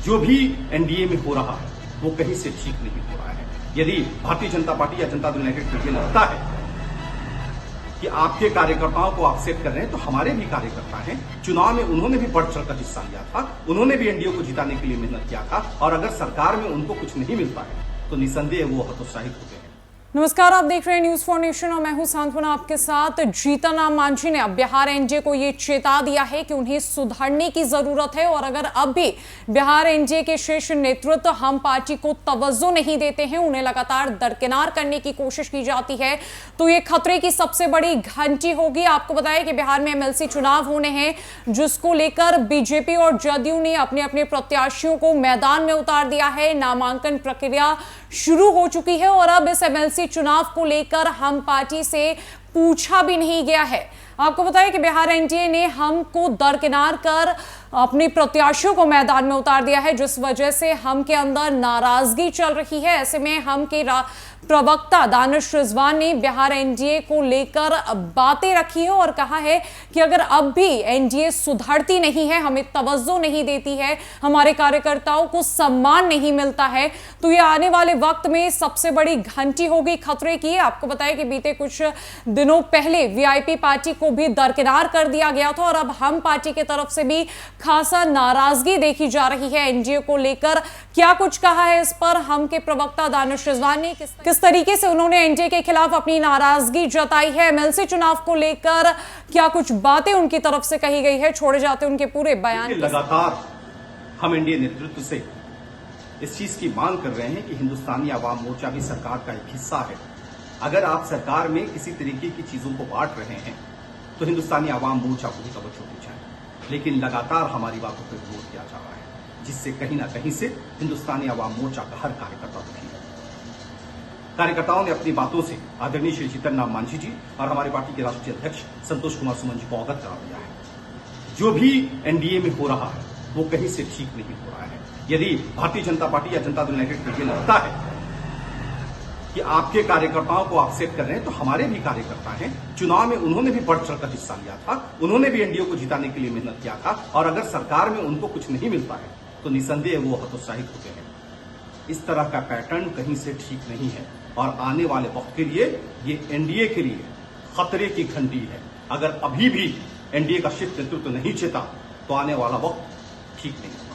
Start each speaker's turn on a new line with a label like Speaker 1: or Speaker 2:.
Speaker 1: जो भी एनडीए में हो रहा है वो कहीं से ठीक नहीं हो रहा है। यदि भारतीय जनता पार्टी या जनता दल यूनाइटेड को ये लगता है कि आपके कार्यकर्ताओं को आप सेट कर रहे हैं, तो हमारे भी कार्यकर्ता हैं। चुनाव में उन्होंने भी बढ़ चढ़कर हिस्सा लिया था, उन्होंने भी एनडीए को जिताने के लिए मेहनत किया था, और अगर सरकार में उनको कुछ नहीं मिलता है तो निसंदेह वो हतोत्साहित होते हैं।
Speaker 2: नमस्कार, आप देख रहे हैं न्यूज फॉर नेशन और मैं हूं सांत्वना आपके साथ। जीतन राम मांझी ने अब बिहार एनडीए को ये चेता दिया है कि उन्हें सुधरने की जरूरत है, और अगर अब भी बिहार एनडीए के शीर्ष नेतृत्व हम पार्टी को तवज्जो नहीं देते हैं, उन्हें लगातार दरकिनार करने की कोशिश की जाती है, तो ये खतरे की सबसे बड़ी घंटी होगी। आपको बताया कि बिहार में एमएलसी चुनाव होने हैं, जिसको लेकर बीजेपी और जदयू ने अपने अपने प्रत्याशियों को मैदान में उतार दिया है। नामांकन प्रक्रिया शुरू हो चुकी है और अब इस एमएलसी चुनाव को लेकर हम पार्टी से पूछा भी नहीं गया है। आपको बताया कि बिहार एनडीए ने हम को दरकिनार कर अपने प्रत्याशियों को मैदान में उतार दिया है, जिस वजह से हम के अंदर नाराजगी चल रही है। ऐसे में हम के प्रवक्ता दानिश रिजवान ने बिहार एनडीए को लेकर बातें रखी है और कहा है कि अगर अब भी एनडीए सुधरती नहीं है, हमें तवज्जो नहीं देती है, हमारे कार्यकर्ताओं को सम्मान नहीं मिलता है, तो ये आने वाले वक्त में सबसे बड़ी घंटी होगी खतरे की। आपको बताया कि बीते कुछ दिनों पहले वीआईपी पार्टी को भी दरकिनार कर दिया गया था और अब हम पार्टी की तरफ से भी खासा नाराजगी देखी जा रही है एनडीए को लेकर। क्या कुछ कहा है इस पर हम के प्रवक्ता दानिश रिजवान ने, किस तरीके से उन्होंने एनडीए के खिलाफ अपनी नाराजगी जताई है, एमएलसी चुनाव को लेकर क्या कुछ बातें उनकी तरफ से कही गई है, छोड़े जाते उनके पूरे बयान।
Speaker 1: लगातार हम एनडीए नेतृत्व से इस चीज की मांग कर रहे हैं कि हिंदुस्तानी आवाम मोर्चा भी सरकार का एक हिस्सा है। अगर आप सरकार में किसी तरीके की चीजों को बांट रहे हैं तो हिंदुस्तानी आवाम मोर्चा को भी तवज्जो दी जाए, लेकिन लगातार हमारी बातों पर विरोध किया जा रहा है, जिससे कहीं ना कहीं से हिंदुस्तानी आवाम मोर्चा का हर कार्यकर्ता दुखी है। कार्यकर्ताओं ने अपनी बातों से आदरणीय श्री जीतन राम मांझी जी और हमारी पार्टी के राष्ट्रीय अध्यक्ष संतोष कुमार सुमन जी को अवगत करा दिया है। जो भी एनडीए में हो रहा है वो कहीं से ठीक नहीं हो रहा है। यदि भारतीय जनता पार्टी या जनता दल यूनाइटेड को ये लगता है कि आपके कार्यकर्ताओं को आप सेट कर रहे हैं, तो हमारे भी कार्यकर्ता हैं। चुनाव में उन्होंने भी बढ़ चढ़कर हिस्सा लिया था, उन्होंने भी एनडीए को जिताने के लिए मेहनत किया था, और अगर सरकार में उनको कुछ नहीं मिलता है तो निसंदेह वो हतोत्साहित होते हैं। इस तरह का पैटर्न कहीं से ठीक नहीं है और आने वाले वक्त के लिए ये एनडीए के लिए खतरे की घंटी है। अगर अभी भी एनडीए का शीर्ष नेतृत्व नहीं चेता तो आने वाला वक्त ठीक नहीं होगा।